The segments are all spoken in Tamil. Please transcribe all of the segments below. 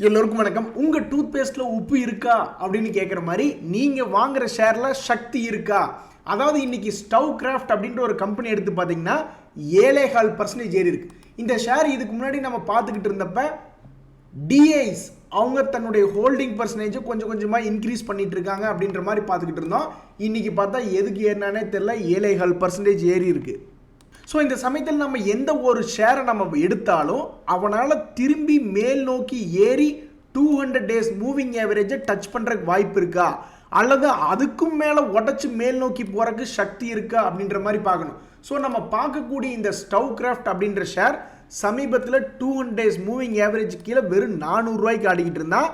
எல்லோருக்கும் வணக்கம். உங்க டூத் பேஸ்ட்ல உப்பு இருக்கா அப்படின்னு கேட்குற மாதிரி நீங்க வாங்குற ஷேர்ல சக்தி இருக்கா? அதாவது இன்னைக்கு ஸ்டவ் கிராஃப்ட் அப்படின்ற ஒரு கம்பெனி எடுத்து பார்த்தீங்கன்னா 7.4% ஏறி இருக்கு. இந்த ஷேர் இதுக்கு முன்னாடி நம்ம பார்த்துக்கிட்டு இருந்தப்ப டிஐஸ் அவங்க தன்னுடைய ஹோல்டிங் பர்சன்டேஜை கொஞ்சம் கொஞ்சமாக இன்க்ரீஸ் பண்ணிட்டு இருக்காங்க அப்படின்ற மாதிரி பார்த்துக்கிட்டு இருந்தோம். இன்னைக்கு பார்த்தா எதுக்கு ஏறினானே தெரியல, 7.4% ஏறி இருக்கு. ஸோ இந்த சமயத்தில் நம்ம எந்த ஒரு ஷேரை நம்ம எடுத்தாலும் அவனால் திரும்பி மேல் நோக்கி ஏறி 200 days மூவிங் ஆவரேஜை டச் பண்ணுறதுக்கு வாய்ப்பு இருக்கா, அல்லது அதுக்கும் மேலே உடச்சி மேல் நோக்கி போகிறதுக்கு சக்தி இருக்கா அப்படின்ற மாதிரி பார்க்கணும். ஸோ நம்ம பார்க்கக்கூடிய இந்த ஸ்டவ் கிராஃப்ட் அப்படின்ற ஷேர் சமீபத்தில் 200 days மூவிங் ஆவரேஜ் கீழே வெறும் 400 ரூபாய்க்கு ஆடிக்கிட்டு இருந்தா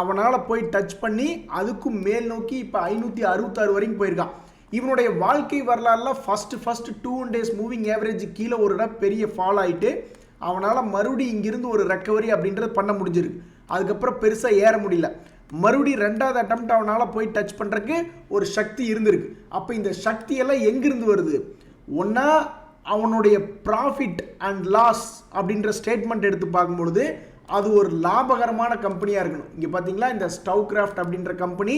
அவனால் போய் டச் பண்ணி அதுக்கும் மேல் நோக்கி இப்போ 566 வரைக்கும் போயிருக்கான். இவனுடைய வாழ்க்கை வரலாறுல ஃபர்ஸ்ட் 200 days மூவிங் ஆவரேஜ் கீழே ஒரு இடம் பெரிய ஃபால் ஆகிட்டு அவனால் மறுபடியும் இங்கிருந்து ஒரு ரெக்கவரி அப்படின்றது பண்ண முடிஞ்சிருக்கு. அதுக்கப்புறம் பெருசாக ஏற முடியல. மறுபடியும் 2வது அட்டெம்ப்ட் அவனால் போய் டச் பண்ணுறதுக்கு ஒரு சக்தி இருந்திருக்கு. அப்போ இந்த சக்தியெல்லாம் எங்கிருந்து வருது? ஒன்றா அவனுடைய ப்ராஃபிட் அண்ட் லாஸ் அப்படின்ற ஸ்டேட்மெண்ட் எடுத்து பார்க்கும்பொழுது அது ஒரு லாபகரமான கம்பெனியாக இருக்கணும். இங்கே பார்த்தீங்களா, இந்த ஸ்டவ் கிராஃப்ட் அப்படின்ற கம்பெனி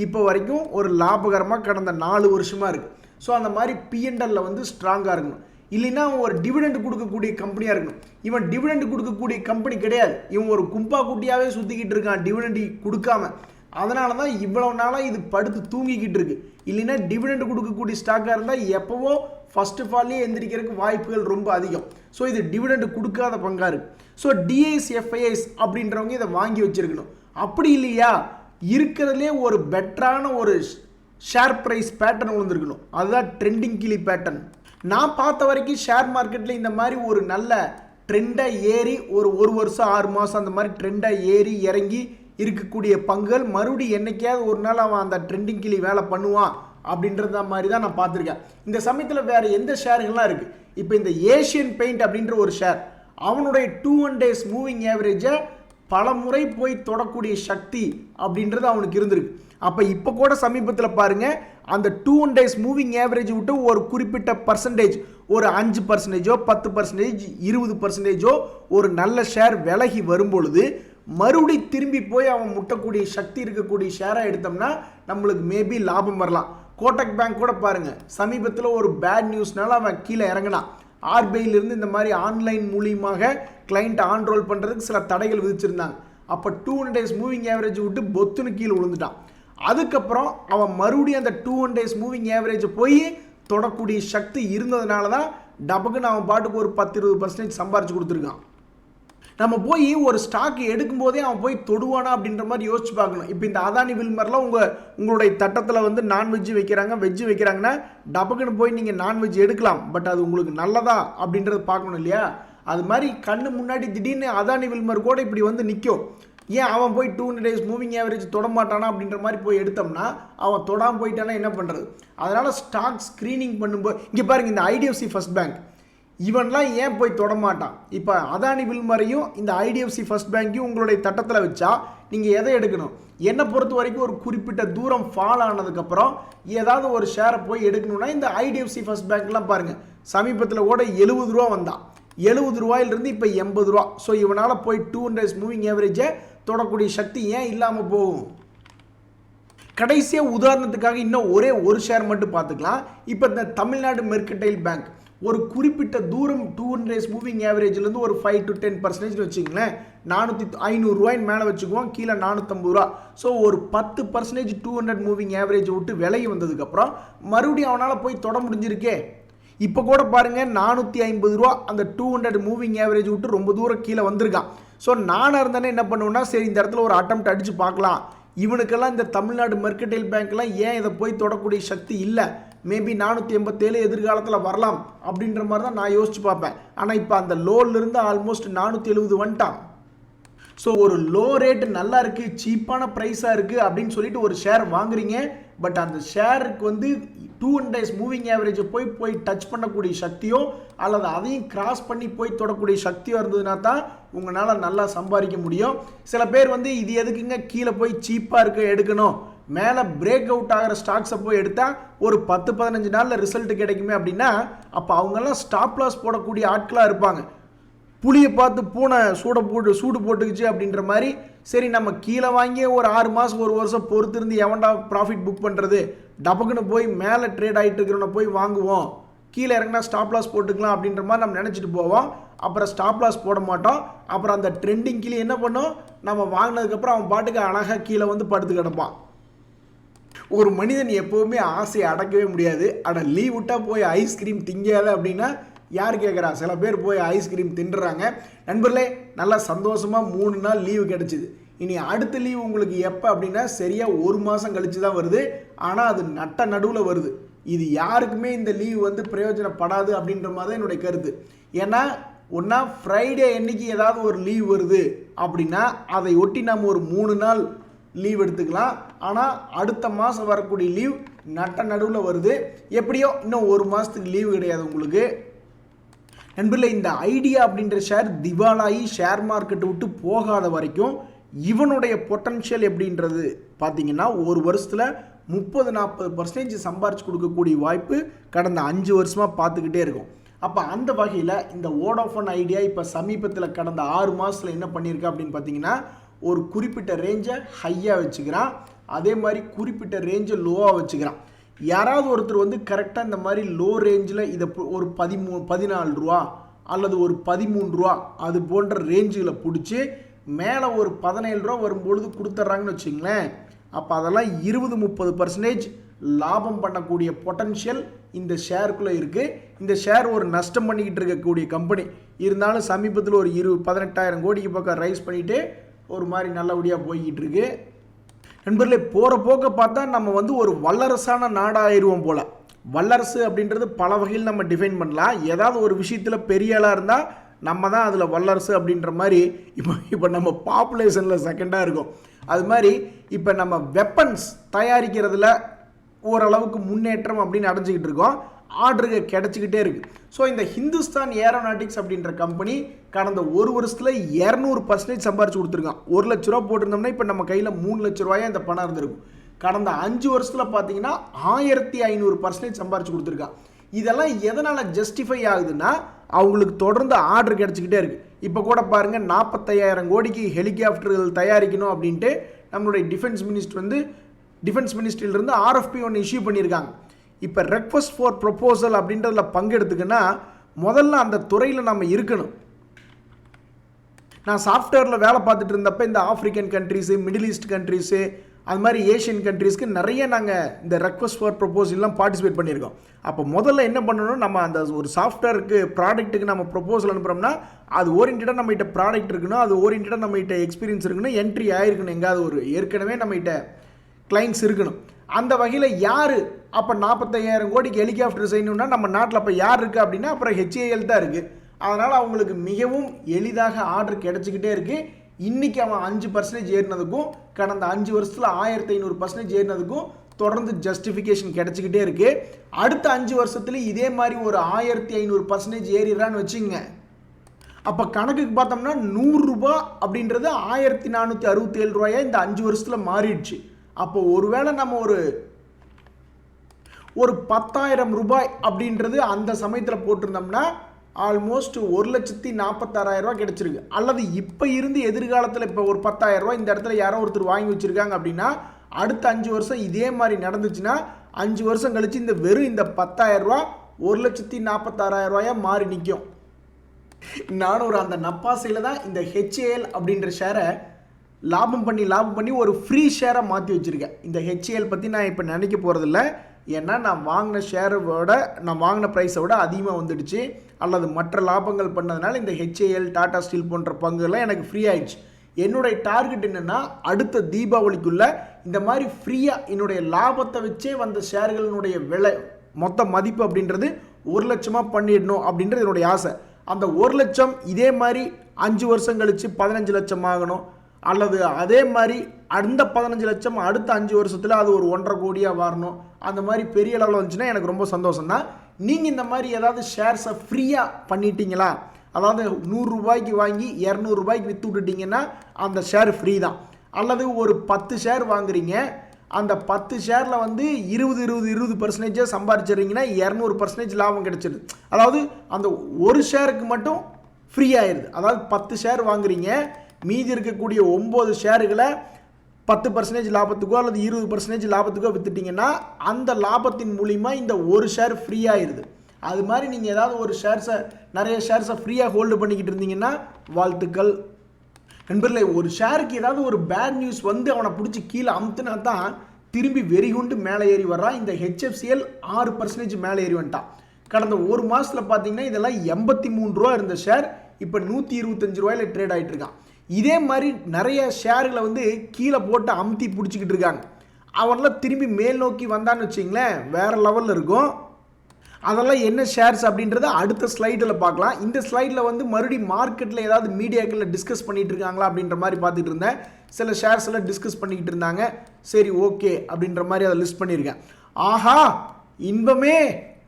இப்போ வரைக்கும் ஒரு லாபகரமாக கடந்த 4 வருஷமாக இருக்குது. ஸோ அந்த மாதிரி P&L வந்து ஸ்ட்ராங்காக இருக்கணும். இல்லைன்னா அவன் ஒரு டிவிடெண்ட் கொடுக்கக்கூடிய கம்பெனியாக இருக்கணும். இவன் டிவிடெண்ட் கொடுக்கக்கூடிய கம்பெனி கிடையாது. இவன் ஒரு கும்பா குட்டியாகவே சுற்றிக்கிட்டு இருக்கான் டிவிடெண்ட் கொடுக்காம. அதனால தான் இவ்வளவு நாளாக இது படுத்து தூங்கிக்கிட்டு இருக்கு. இல்லைன்னா டிவிடெண்ட் கொடுக்கக்கூடிய ஸ்டாக்காக இருந்தால் எப்போவோ ஃபர்ஸ்ட் ஃபால்லே எந்திரிக்கிறதுக்கு வாய்ப்புகள் ரொம்ப அதிகம். ஸோ இது டிவிடெண்ட் கொடுக்காத பங்காக இருக்குது. ஸோ டிஐஸ் எஃப்ஐஎஸ் அப்படின்றவங்க இதை வாங்கி வச்சிருக்கணும். அப்படி இல்லையா இருக்கிறதுலே ஒரு பெட்டரான ஒரு ஷேர் ப்ரைஸ் பேட்டர்ன் விழுந்துருக்கணும். அதுதான் ட்ரெண்டிங் கிளி பேட்டர்ன். நான் பார்த்த வரைக்கும் ஷேர் மார்க்கெட்டில் இந்த மாதிரி ஒரு நல்ல ட்ரெண்டாக ஏறி ஒரு வருஷம் 6 மாதம் அந்த மாதிரி ட்ரெண்டாக ஏறி இறங்கி இருக்கக்கூடிய பங்குகள் மறுபடியும் என்னைக்காவது ஒரு நாள் அவன் அந்த ட்ரெண்டிங் கிளி வேலை பண்ணுவான் அப்படின்றத மாதிரி தான் நான் பார்த்துருக்கேன். இந்த சமயத்தில் வேறு எந்த ஷேருங்கள்லாம் இருக்குது? இப்போ இந்த ஏஷியன் பெயிண்ட் அப்படின்ற ஒரு ஷேர் அவனுடைய 200 days மூவிங் ஆவரேஜை பல முறை போய் தொடக்கூடிய சக்தி அப்படின்றது அவனுக்கு இருந்திருக்கு. அப்போ இப்போ கூட சமீபத்தில் பாருங்கள், அந்த 200 days மூவிங் ஆவரேஜ் விட்டு ஒரு குறிப்பிட்ட பர்சன்டேஜ், ஒரு 5%, 10%, 20% ஒரு நல்ல ஷேர் விலகி வரும்பொழுது மறுபடி திரும்பி போய் அவன் முட்டக்கூடிய சக்தி இருக்கக்கூடிய ஷேராக எடுத்தோம்னா நம்மளுக்கு மேபி லாபம் வரலாம். கோட்டக் பேங்க் கூட பாருங்கள், சமீபத்தில் ஒரு பேட் நியூஸ்னால அவன் கீழே இறங்கினான். ஆர்பிஐலிருந்து இந்த மாதிரி ஆன்லைன் மூலியமாக கிளைண்ட் ஆன்ரோல் பண்ணுறதுக்கு சில தடைகள் விதிச்சிருந்தாங்க. அப்போ 200 days மூவிங் ஆவரேஜ் விட்டு பொத்துன்னு கீழே விழுந்துட்டான். அதுக்கப்புறம் அவன் மறுபடியும் அந்த 200 days மூவிங் ஆவரேஜை போய் தொடக்கூடிய சக்தி இருந்ததுனால தான் டபக்குன்னு அவன் பாட்டுக்கு ஒரு 10-20% சம்பாரிச்சு கொடுத்துருக்கான். நம்ம போய் ஒரு ஸ்டாக் எடுக்கும்போதே அவன் போய் தொடுவானா அப்படின்ற மாதிரி யோசிச்சு பார்க்கணும். இப்போ இந்த அதானி வில்மர்லாம் உங்களுடைய தட்டத்தில் வந்து நான்வெஜ் வைக்கிறாங்க, வெஜ்ஜு வைக்கிறாங்கன்னா டபக்குன்னு போய் நீங்கள் நான்வெஜ் எடுக்கலாம். பட் அது உங்களுக்கு நல்லதா அப்படின்றது பார்க்கணும் இல்லையா? அது மாதிரி கண்ணு முன்னாடி திடீர்னு அதானி வில்மர் கூட இப்படி வந்து நிற்கும். ஏன் அவன் போய் 200 days மூவிங் ஆவரேஜ் தொட மாட்டானா அப்படின்ற மாதிரி போய் எடுத்தோம்னா அவன் தொடாமல் போயிட்டானா என்ன பண்ணுறது? அதனால் ஸ்டாக் ஸ்க்ரீனிங் பண்ணும்போது இங்கே பாருங்கள், இந்த ஐடிஎஃப்சி ஃபர்ஸ்ட் பேங்க் இவன்லாம் ஏன் போய் தொடமாட்டான்? இப்போ அதானி வில்மரையும் இந்த ஐடிஎஃப்சி ஃபர்ஸ்ட் பேங்க்கையும் உங்களுடைய தட்டத்தில் வச்சா நீங்கள் எதை எடுக்கணும்? என்னை பொறுத்த வரைக்கும் ஒரு குறிப்பிட்ட தூரம் ஃபால் ஆனதுக்கப்புறம் ஏதாவது ஒரு ஷேரை போய் எடுக்கணும்னா இந்த ஐடிஎஃப்சி ஃபர்ஸ்ட் பேங்க்லாம் பாருங்கள், சமீபத்தில் கூட 70 ரூபா வந்தான். 70 ரூபாயிலிருந்து இப்போ 80 ரூபா. ஸோ இவனால் போய் 200 days மூவிங் ஆவரேஜை தொடக்கூடிய சக்தி ஏன் இல்லாமல் போகும்? கடைசியாக உதாரணத்துக்காக இன்னும் ஒரே ஒரு ஷேர் மட்டும் பார்த்துக்கலாம். இப்போ இந்த தமிழ்நாடு மெர்கன்டைல் பேங்க் ஒரு குறிப்பிட்ட தூரம் 200 days மூவிங் ஆவரேஜ்லேருந்து ஒரு 5 to 10% வச்சுங்களேன், 500 ரூபாயின் மேலே வச்சுக்குவோம், கீழே 450 ரூபா. ஸோ ஒரு 10% 200 மூவிங் ஆவரேஜ் விட்டு விலகி வந்ததுக்கப்புறம் மறுபடியும் அவனால் போய் தொட முடிஞ்சிருக்கே. இப்போ கூட பாருங்கள், 450 ரூபா அந்த 200 மூவிங் ஆவரேஜ் விட்டு ரொம்ப தூரம் கீழே வந்திருக்கான். ஸோ நானாக இருந்தேனே என்ன பண்ணுவேன்னா, சரி இந்த இடத்துல ஒரு அட்டெம்ப்ட் அடித்து பார்க்கலாம். இவனுக்கெல்லாம் இந்த தமிழ்நாடு மெர்கன்டைல் பேங்க்லாம் ஏன் இதை போய் தொடக்கூடிய சக்தி இல்லை? மேபி 487 எதிர்காலத்தில் வரலாம் அப்படின்ற மாதிரி தான் நான் யோசிச்சு பார்ப்பேன். ஆனால் இப்போ அந்த லோலிருந்து ஆல்மோஸ்ட் 470 வந்துட்டான். ஸோ ஒரு லோ ரேட்டு நல்லா இருக்குது, சீப்பான ப்ரைஸாக இருக்குது அப்படின்னு சொல்லிட்டு ஒரு ஷேர் வாங்குறீங்க. பட் அந்த ஷேருக்கு வந்து 200 days மூவிங் ஆவரேஜை போய் டச் பண்ணக்கூடிய சக்தியோ அல்லது அதையும் கிராஸ் பண்ணி போய் தொடக்கூடிய சக்தியோ இருந்ததுன்னா தான் உங்களால் நல்லா சம்பாதிக்க முடியும். சில பேர் வந்து இது எதுக்குங்க கீழே போய் சீப்பாக இருக்க எடுக்கணும், மேலே பிரேக் அவுட் ஆகிற ஸ்டாக்ஸை போய் எடுத்தால் ஒரு 10-15 நாளில் ரிசல்ட் கிடைக்குமே அப்படின்னா அப்போ அவங்கெல்லாம் ஸ்டாப் லாஸ் போடக்கூடிய ஆட்களாக இருப்பாங்க. புளியை பார்த்து பூனை சூடு போட்டுக்குச்சு அப்படின்ற மாதிரி சரி நம்ம கீழே வாங்கி ஒரு 6 மாதம் 1 வருஷம் பொறுத்திருந்து எவன்டா ப்ராஃபிட் புக் பண்ணுறது, டபக்குன்னு போய் மேலே ட்ரேட் ஆகிட்டு இருக்கிறவனை போய் வாங்குவோம், கீழே இறங்கினா ஸ்டாப் லாஸ் போட்டுக்கலாம் அப்படின்ற மாதிரி நம்ம நினச்சிட்டு போவோம். அப்புறம் ஸ்டாப் லாஸ் போட மாட்டோம். அப்புறம் அந்த ட்ரெண்டிங் கீழே என்ன பண்ணோம், நம்ம வாங்கினதுக்கப்புறம் அவன் பாட்டுக்கு அழகாக கீழே வந்து படுத்து கிடப்பான். ஒரு மனிதன் எப்போவுமே ஆசையை அடக்கவே முடியாது. ஆனால் லீவ் விட்டால் போய் ஐஸ்கிரீம் திங்காத அப்படின்னா யார் கேட்குறா? சில பேர் போய் ஐஸ்கிரீம் தின்றுறாங்க. நண்பர்களே, நல்லா சந்தோஷமாக 3 நாள் லீவு கிடச்சிது. இனி அடுத்த லீவ் உங்களுக்கு எப்போ அப்படின்னா சரியாக 1 மாதம் கழித்து தான் வருது. ஆனால் அது நட்ட நடுவில் வருது. இது யாருக்குமே இந்த லீவ் வந்து பிரயோஜனப்படாது அப்படின்ற மாதிரி தான் என்னுடைய கருத்து. ஏன்னா ஒன்றா ஃப்ரைடே அன்னைக்கு ஏதாவது ஒரு லீவ் வருது அப்படின்னா அதை ஒட்டி நம்ம ஒரு 3 நாள் லீவ் எடுத்துக்கலாம். ஆனால் அடுத்த மாதம் வரக்கூடிய லீவ் நட்ட நடுவில் வருது. எப்படியோ இன்னும் 1 மாதத்துக்கு லீவு கிடையாது உங்களுக்கு. நண்பர்களே, இந்த ஐடியா அப்படின்ற ஷேர் திவாலாகி ஷேர் மார்க்கெட்டை விட்டு போகாத வரைக்கும் இவனுடைய பொட்டன்ஷியல் எப்படின்றது பார்த்தீங்கன்னா ஒரு வருஷத்தில் 30-40% சம்பாரிச்சு கொடுக்கக்கூடிய வாய்ப்பு கடந்த 5 வருஷமாக பார்த்துக்கிட்டே இருக்கும். அப்போ அந்த வகையில் இந்த வோடாஃபோன் ஐடியா இப்போ சமீபத்தில் கடந்த 6 மாதத்தில் என்ன பண்ணியிருக்கா அப்படின்னு பார்த்தீங்கன்னா ஒரு குறிப்பிட்ட ரேஞ்சை ஹையாக வச்சுக்கிறான், அதே மாதிரி குறிப்பிட்ட ரேஞ்சை லோவாக வச்சுக்கிறான். யாராவது ஒருத்தர் வந்து கரெக்டாக இந்த மாதிரி லோ ரேஞ்சில் இதை ஒரு 14 ரூபா அல்லது ஒரு 13 ரூபா அது போன்ற ரேஞ்சுகளை பிடிச்சி மேலே ஒரு 17 ரூபா வரும்பொழுது கொடுத்துட்றாங்கன்னு வச்சுங்களேன். அப்போ அதெல்லாம் 20-30% லாபம் பண்ணக்கூடிய பொட்டன்ஷியல் இந்த ஷேருக்குள்ளே இருக்குது. இந்த ஷேர் ஒரு நஷ்டம் பண்ணிக்கிட்டு இருக்கக்கூடிய கம்பெனி இருந்தாலும் சமீபத்தில் ஒரு 18,000 கோடிக்கு பக்கம் ரைஸ் பண்ணிவிட்டு ஒரு மாதிரி நல்லபடியாக போய்கிட்டு இருக்கு. நண்பர்களே, போகிற போக்க பார்த்தா நம்ம வந்து ஒரு வல்லரசான நாடாகிடுவோம் போல். வல்லரசு அப்படின்றது பல வகையில் நம்ம டிஃபைன் பண்ணலாம். ஏதாவது ஒரு விஷயத்தில் பெரிய ஆளாக இருந்தால் நம்ம தான் அதில் வல்லரசு அப்படின்ற மாதிரி இப்போ நம்ம பாப்புலேஷனில் செகண்டாக இருக்கும். அது மாதிரி இப்போ நம்ம வெப்பன்ஸ் தயாரிக்கிறதுல ஓரளவுக்கு முன்னேற்றம் அப்படின்னு அடைஞ்சிக்கிட்டு இருக்கோம். ஆர்டருக்கு கிடச்சிக்கிட்டே இருக்குது. ஸோ இந்த ஹிந்துஸ்தான் ஏரோநாட்டிக்ஸ் அப்படின்ற கம்பெனி கடந்த 1 வருஷத்தில் 200% சம்பாரிச்சு கொடுத்துருக்கான். 1 லட்ச ரூபா போட்டிருந்தோம்னா இப்போ நம்ம கையில் 3 லட்ச ரூபாயா இந்த பணம் இருந்திருக்கும். கடந்த 5 வருஷத்தில் பார்த்தீங்கன்னா 1500% சம்பாரிச்சு கொடுத்துருக்கான். இதெல்லாம் எதனால் ஜஸ்டிஃபை ஆகுதுன்னா அவங்களுக்கு தொடர்ந்து ஆர்டர் கிடச்சிக்கிட்டே இருக்குது. இப்போ கூட பாருங்கள் 45,000 கோடிக்கு ஹெலிகாப்டர்கள் தயாரிக்கணும் அப்படின்ட்டு நம்மளுடைய டிஃபென்ஸ் மினிஸ்ட்ரியிலிருந்து RFP ஒன்று இஷ்யூ பண்ணியிருக்காங்க. இப்போ ரெக்வஸ்ட் ஃபார் ப்ரொபோசல் அப்படின்றதுல பங்கெடுத்துக்குன்னா முதல்ல அந்த துறையில் நம்ம இருக்கணும். நான் சாஃப்ட்வேரில் வேலை பார்த்துட்டு இருந்தப்போ இந்த African countries, middle east countries, அது மாதிரி ஏஷியன் கண்ட்ரீஸ்க்கு நிறைய நாங்கள் இந்த ரெக்வஸ்ட் ஃபார் ப்ரொபோசல்லாம் பார்ட்டிசிபேட் பண்ணியிருக்கோம். அப்போ முதல்ல என்ன பண்ணணும், நம்ம அந்த ஒரு சாஃப்ட்வேருக்கு ப்ராடக்ட்டுக்கு நம்ம ப்ரொபோசல் அனுப்புகிறோம்னா அது ஓரியன்டாக நம்மகிட்ட ப்ராடக்ட் இருக்கணும், அது ஓரியன்டாக நம்மகிட்ட எக்ஸ்பீரியன்ஸ் இருக்கணும், என்ட்ரி ஆகிருக்கணும், எங்காவது ஒரு ஏற்கனவே நம்மகிட்ட கிளைண்ட்ஸ் இருக்கணும். அந்த வகையில் யார் அப்போ 45,000 கோடிக்கு ஹெலிகாப்டர் செய்யணும்னா நம்ம நாட்டில் அப்போ யார் இருக்குது அப்படின்னா அப்புறம் HAL தான் இருக்குது. அதனால் அவங்களுக்கு மிகவும் எளிதாக ஆர்டர் கிடச்சிக்கிட்டே இருக்குது. இன்றைக்கி அவன் 5% ஏறினதுக்கும் கடந்த 5 வருஷத்தில் 1500% ஏறினதுக்கும் தொடர்ந்து ஜஸ்டிஃபிகேஷன் கிடச்சிக்கிட்டே இருக்குது. அடுத்த 5 வருஷத்துல இதே மாதிரி ஒரு 1500% ஏறிடுறான்னு வச்சுங்க. அப்போ கணக்குக்கு பார்த்தோம்னா 100 ரூபா அப்படின்றது 1467 ரூபாயா இந்த 5 வருஷத்தில் மாறிடுச்சு. அப்போ ஒருவேளை நம்ம ஒரு 10,000 ரூபாய் அப்படின்றது அந்த சமயத்தில் போட்டிருந்தோம்னா ஆல்மோஸ்ட் 1,46,000 ரூபா கிடச்சிருக்கு. அல்லது இப்போ இருந்து எதிர்காலத்தில் இப்போ ஒரு 10,000 ரூபா இந்த இடத்துல யாரோ ஒருத்தர் வாங்கி வச்சுருக்காங்க அப்படின்னா அடுத்த 5 வருஷம் இதே மாதிரி நடந்துச்சுன்னா 5 வருஷம் கழித்து இந்த வெறும் இந்த 10,000 ரூபா 1,46,000 ரூபாயா மாறி நிற்கும். நானும் அந்த நப்பாசையில் தான் இந்த HAL அப்படின்ற ஷேரை லாபம் பண்ணி ஒரு ஃப்ரீ ஷேரை மாற்றி வச்சுருக்கேன். இந்த HAL பற்றி நான் இப்போ நினைக்க போகிறதில்ல. ஏன்னா நான் வாங்கின ப்ரைஸை விட அதிகமாக வந்துடுச்சு அல்லது மற்ற லாபங்கள் பண்ணதுனால இந்த HAL, டாடா ஸ்டீல் போன்ற பங்குகள்லாம் எனக்கு ஃப்ரீ ஆயிடுச்சு. என்னுடைய டார்கெட் என்னென்னா அடுத்த தீபாவளிக்குள்ளே இந்த மாதிரி ஃப்ரீயாக என்னுடைய லாபத்தை வச்சே வந்த ஷேர்களினுடைய விலை மொத்த மதிப்பு அப்படின்றது 1 லட்சமாக பண்ணிடணும் அப்படின்றது என்னுடைய ஆசை. அந்த 1 லட்சம் இதே மாதிரி 5 வருஷம் கழித்து 15 லட்சம் ஆகணும். அல்லது அதே மாதிரி அந்த 15 லட்சம் அடுத்த 5 வருஷத்தில் அது ஒரு 1.5 கோடியாக வரணும். அந்த மாதிரி பெரிய அளவில் வந்துச்சுன்னா எனக்கு ரொம்ப சந்தோஷம் தான். நீங்கள் இந்த மாதிரி ஏதாவது ஷேர்ஸை ஃப்ரீயாக பண்ணிட்டீங்களா, அதாவது 100 ரூபாய்க்கு வாங்கி 200 ரூபாய்க்கு விற்று விட்டுட்டிங்கன்னா அந்த ஷேர் ஃப்ரீ தான். அல்லது ஒரு 10 ஷேர் வாங்குறீங்க, அந்த 10 ஷேரில் வந்து 20% சம்பாதிச்சிடுறீங்கன்னா 200% லாபம் கிடைச்சிடுது. அதாவது அந்த ஒரு ஷேருக்கு மட்டும் ஃப்ரீ ஆயிடுது. அதாவது 10 ஷேர் வாங்குறீங்க, மீதி இருக்கக்கூடிய 9 ஷேர்களை 10% லாபத்துக்கோ அல்லது 20% லாபத்துக்கோ வித்துட்டீங்கன்னா அந்த லாபத்தின் மூலிமா இந்த ஒரு ஷேர் ஃப்ரீ ஆயிடுது. அது மாதிரி நீங்கள் ஏதாவது ஒரு நிறைய ஷேர்ஸை ஃப்ரீயாக ஹோல்டு பண்ணிக்கிட்டு இருந்தீங்கன்னா வாழ்த்துக்கள் நண்பர்களே. ஒரு ஷேருக்கு ஏதாவது ஒரு பேட் நியூஸ் வந்து அவனை பிடிச்சி கீழே அமுத்துனா தான் திரும்பி வெறிகுண்டு மேலே ஏறி வர்றான். இந்த HFCL 6% மேலே ஏறி வந்துட்டான். கடந்த ஒரு மாதத்தில் பார்த்தீங்கன்னா இதெல்லாம் 83 ரூபா இருந்த ஷேர் இப்போ 125 ரூபாயில் ட்ரேட் ஆகிட்டு இருக்கான். இதே மாதிரி நிறைய ஷேர்களை வந்து கீழே போட்டு அமுத்தி பிடிச்சிக்கிட்டு இருக்காங்க. அவரெல்லாம் திரும்பி மேல் நோக்கி வந்தான்னு வச்சிங்களேன் வேறு லெவலில் இருக்கும். அதெல்லாம் என்ன ஷேர்ஸ் அப்படின்றத அடுத்த ஸ்லைடில் பார்க்கலாம். இந்த ஸ்லைடில் வந்து மறுபடியும் மார்க்கெட்டில் ஏதாவது மீடியாக்களில் டிஸ்கஸ் பண்ணிகிட்டு இருக்காங்களா அப்படின்ற மாதிரி பார்த்துட்டு இருந்தேன். சில ஷேர்ஸ் எல்லாம் டிஸ்கஸ் பண்ணிக்கிட்டு இருந்தாங்க. சரி ஓகே அப்படின்ற மாதிரி அதை லிஸ்ட் பண்ணியிருக்கேன். ஆஹா இன்பமே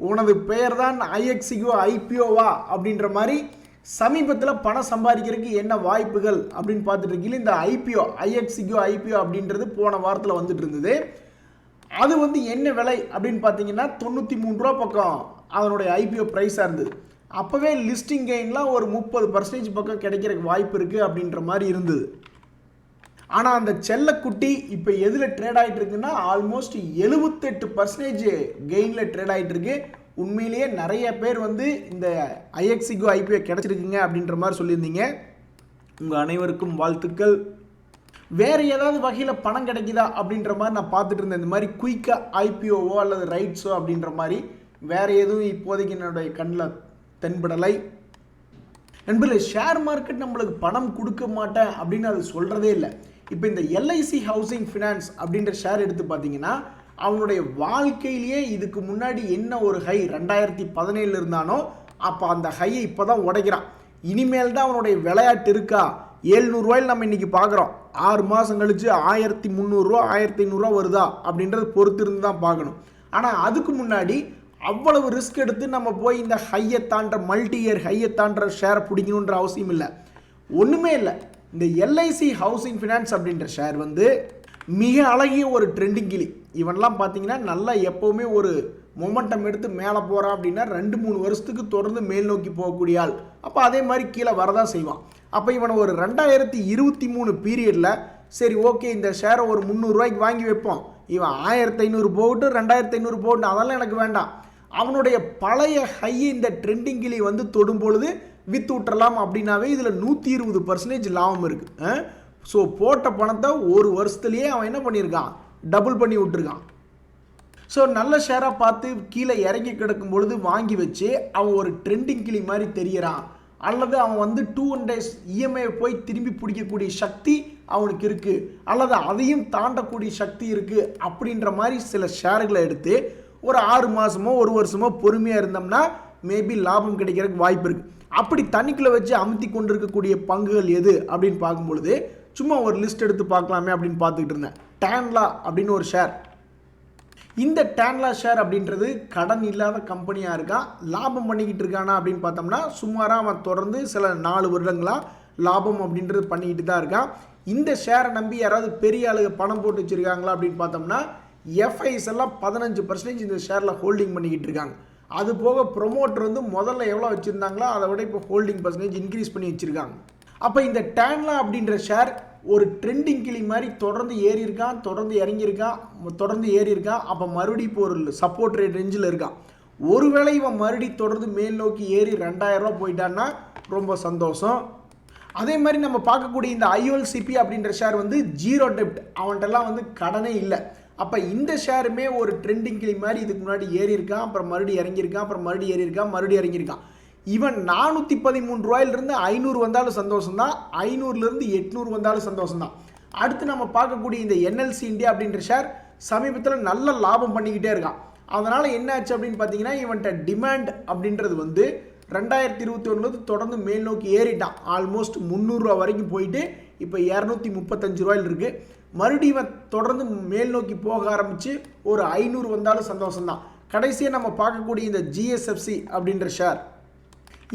உனது பெயர் தான் IXIGO IPOவா அப்படின்ற மாதிரி சமீபத்தில் பணம் சம்பாதிக்கிறதுக்கு என்ன வாய்ப்புகள் அப்படின்னு பார்த்துட்டு இருக்கீங்க. இந்த IXIGO IPO அப்படின்றது போன வாரத்தில் வந்துட்டு இருந்தது. அது வந்து என்ன விலை அப்படின்னு பார்த்தீங்கன்னா 93 ரூபா பக்கம் அதனுடைய IPO ப்ரைஸாக இருந்தது. அப்போவே லிஸ்டிங் கெயின்லாம் ஒரு 30% பக்கம் கிடைக்கிறதுக்கு வாய்ப்பு இருக்குது அப்படின்ற மாதிரி இருந்தது. ஆனால் அந்த செல்லக்குட்டி இப்போ எதில் ட்ரேட் ஆகிட்டு இருக்குன்னா ஆல்மோஸ்ட் 78% கெயினில் ட்ரேட் ஆகிட்டு இருக்கு. உண்மையிலேயே நிறைய பேர் வந்து இந்த IXIGO IPO கிடச்சிருக்குங்க அப்படின்ற மாதிரி சொல்லியிருந்தீங்க. உங்கள் அனைவருக்கும் வாழ்த்துக்கள். வேறு ஏதாவது வகையில் பணம் கிடைக்குதா அப்படின்ற மாதிரி நான் பார்த்துட்டு இருந்தேன். இந்த மாதிரி குயிக்காக IPOவோ அல்லது ரைட்ஸோ அப்படின்ற மாதிரி வேறு எதுவும் இப்போதைக்கு என்னுடைய கண்ணில் தென்படலை. நண்பர்களே, ஷேர் மார்க்கெட் நம்மளுக்கு பணம் கொடுக்க மாட்டேன் அப்படின்னு அது சொல்கிறதே இல்லை. இப்போ இந்த LIC ஹவுசிங் ஃபினான்ஸ் அப்படின்ற ஷேர் எடுத்து பார்த்தீங்கன்னா அவனுடைய வாழ்க்கையிலேயே இதுக்கு முன்னாடி என்ன ஒரு ஹை 2017 இருந்தானோ அப்போ அந்த ஹையை இப்போ தான் உடைக்கிறான். இனிமேல் தான் அவனுடைய விளையாட்டு இருக்கா. 700 ரூபாயில் நம்ம இன்றைக்கி பார்க்குறோம். 6 மாதம் கழித்து 1300 ரூபா 1500 ரூபா வருதா அப்படின்றது பொறுத்து இருந்து தான் பார்க்கணும். ஆனால் அதுக்கு முன்னாடி அவ்வளவு ரிஸ்க் எடுத்து நம்ம போய் இந்த ஹையை தாண்டுற மல்டி இயர் ஹையை தாண்டுற ஷேரை பிடிக்கணுன்ற அவசியம் இல்லை. ஒன்றுமே இல்லை. இந்த LIC ஹவுசிங் ஃபினான்ஸ் அப்படின்ற ஷேர் வந்து மிக அழகிய ஒரு ட்ரெண்டிங் கிளி. இவன்லாம் பார்த்தீங்கன்னா நல்லா எப்போவுமே ஒரு மொமெண்டம் எடுத்து மேலே போகிறான் அப்படின்னா 2-3 வருஷத்துக்கு தொடர்ந்து மேல் நோக்கி போகக்கூடிய ஆள். அப்போ அதே மாதிரி கீழே வரதான் செய்வான். அப்போ இவனை ஒரு 2023 பீரியடில் சரி ஓகே இந்த ஷேரை ஒரு 300 ரூபாய்க்கு வாங்கி வைப்போம், இவன் 1500 போகட்டு 2500 போகட்டும், அதெல்லாம் எனக்கு வேண்டாம். அவனுடைய பழைய ஹையை இந்த ட்ரெண்டிங் கிளி வந்து தொடும் பொழுது வித்து விட்டுறலாம் அப்படின்னாவே இதில் 120% லாபம் இருக்குது. ஸோ போட்ட பணத்தை ஒரு வருஷத்துலேயே அவன் என்ன பண்ணியிருக்கான், டபுள் பண்ணி விட்டுருக்கான். ஸோ நல்ல ஷேராக பார்த்து கீழே இறங்கி கிடக்கும் பொழுது வாங்கி வச்சு அவன் ஒரு ட்ரெண்டிங் கிளி மாதிரி தெரியறான். அல்லது அவன் வந்து 2 days EMI போய் திரும்பி பிடிக்கக்கூடிய சக்தி அவனுக்கு இருக்குது, அல்லது அதையும் தாண்டக்கூடிய சக்தி இருக்குது அப்படின்ற மாதிரி சில ஷேர்களை எடுத்து ஒரு 6 மாதமோ 1 வருஷமோ பொறுமையாக இருந்தோம்னா மேபி லாபம் கிடைக்கிறதுக்கு வாய்ப்பு இருக்குது. அப்படி தண்ணிக்குள்ளே வச்சு அமுத்தி கொண்டு இருக்கக்கூடிய பங்குகள் எது அப்படின்னு பார்க்கும்பொழுது சும்மா ஒரு லிஸ்ட் எடுத்து பார்க்கலாமே அப்படின்னு பார்த்துக்கிட்டு இருந்தேன். டேன்லா அப்படின்னு ஒரு ஷேர். இந்த டேன்லா ஷேர் அப்படின்றது கடன் இல்லாத கம்பெனியாக இருக்கான். லாபம் பண்ணிக்கிட்டு இருக்கானா அப்படின்னு பார்த்தோம்னா சுமாராக அவன் தொடர்ந்து சில 4 வருடங்களாக லாபம் அப்படின்றது பண்ணிக்கிட்டு தான் இருக்கான். இந்த ஷேரை நம்பி யாராவது பெரிய ஆளுங்க பணம் போட்டு வச்சுருக்காங்களா அப்படின்னு பார்த்தோம்னா FIs எல்லாம் 15% இந்த ஷேரில் ஹோல்டிங் பண்ணிக்கிட்டு இருக்காங்க. அது போக ப்ரொமோட்டர் வந்து முதல்ல எவ்வளோ வச்சுருந்தாங்களோ அதை விட இப்போ ஹோல்டிங் பர்சன்டேஜ் இன்க்ரீஸ் பண்ணி வச்சுருக்காங்க. அப்போ இந்த டேன்லா அப்படின்ற ஷேர் ஒரு ட்ரெண்டிங் கிளி மாதிரி தொடர்ந்து ஏறி இருக்கான், தொடர்ந்து இறங்கியிருக்கான், தொடர்ந்து ஏறி இருக்கான். அப்போ மறுபடியும் இப்போ ஒரு சப்போர்ட் ரேட் ரேஞ்சில் இருக்கான். ஒருவேளை இவன் மறுபடியும் தொடர்ந்து மேல் நோக்கி ஏறி 2000 ரூபா போயிட்டான்னா ரொம்ப சந்தோஷம். அதே மாதிரி நம்ம பார்க்கக்கூடிய இந்த IOLCP அப்படின்ற ஷேர் வந்து ஜீரோ டெப்ட், அவன்கிட்டலாம் வந்து கடனே இல்லை. அப்போ இந்த ஷேருமே ஒரு ட்ரெண்டிங் கிளி மாதிரி இதுக்கு முன்னாடி ஏறி இருக்கான், அப்புறம் மறுபடியும் இறங்கியிருக்கான், அப்புறம் மறுபடியும் ஏறி இருக்கான், மறுபடியும் இறங்கியிருக்கான். இவன் 413 ரூபாயிலிருந்து 500 வந்தாலும் சந்தோஷம் தான், 500லேருந்து 800 வந்தாலும் சந்தோஷம் தான். அடுத்து நம்ம பார்க்கக்கூடிய இந்த NLC இந்தியா அப்படின்ற ஷேர் சமீபத்தில் நல்ல லாபம் பண்ணிக்கிட்டே இருக்கான். அதனால் என்ன ஆச்சு அப்படின்னு பார்த்தீங்கன்னா இவன்கிட்ட டிமாண்ட் அப்படின்றது வந்து 2021 தொடர்ந்து மேல் நோக்கி ஏறிட்டான். ஆல்மோஸ்ட் 300 ரூபா வரைக்கும் போயிட்டு இப்போ 235 ரூபாயில் இருக்குது. மறுபடியும் இவன் தொடர்ந்து மேல் நோக்கி போக ஆரம்பித்து ஒரு 500 வந்தாலும் சந்தோஷம்தான். கடைசியாக நம்ம பார்க்கக்கூடிய இந்த GSFC அப்படின்ற ஷேர்,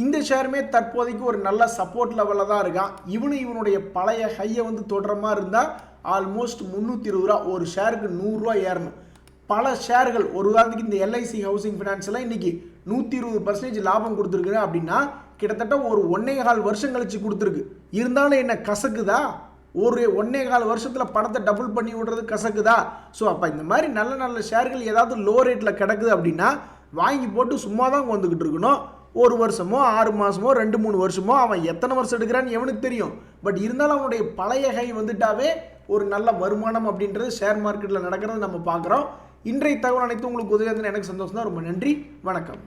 இந்த ஷேருமே தற்போதைக்கு ஒரு நல்ல சப்போர்ட் லெவலில் தான் இருக்கான். இவனுடைய பழைய ஹையை வந்து தொடர மாதிரி இருந்தால் ஆல்மோஸ்ட் 320 ரூபா, ஒரு ஷேருக்கு 100 ரூபா ஏறணும். பல ஷேர்கள் ஒரு உதாரணத்துக்கு இந்த LIC ஹவுசிங் ஃபினான்ஸில் இன்றைக்கி 120% லாபம் கொடுத்துருக்குறேன் அப்படின்னா கிட்டத்தட்ட ஒரு 1.25 வருஷம் கழிச்சு கொடுத்துருக்கு. இருந்தாலும் என்ன கசக்குதா? ஒரு 1.25 வருஷத்தில் பணத்தை டபுள் பண்ணி விடுறது கசக்குதா? ஸோ அப்போ இந்த மாதிரி நல்ல நல்ல ஷேர்கள் ஏதாவது லோ ரேட்டில் கிடக்குது அப்படின்னா வாங்கி போட்டு சும்மா தான் வந்துக்கிட்டு இருக்கணும். 1 வருஷமோ 6 மாதமோ 2-3 வருஷமோ அவன் எத்தனை வருஷம் எடுக்கிறான்னு எவனுக்கு தெரியும். பட் இருந்தாலும் அவனுடைய பழைய கை வந்துட்டாவே ஒரு நல்ல வருமானம் அப்படின்றது ஷேர் மார்க்கெட்டில் நடக்கிறது நம்ம பார்க்குறோம். இன்றைய தகவல் அனைத்து உங்களுக்கு உதவியாக எனக்கு சந்தோஷம் தான். ரொம்ப நன்றி, வணக்கம்.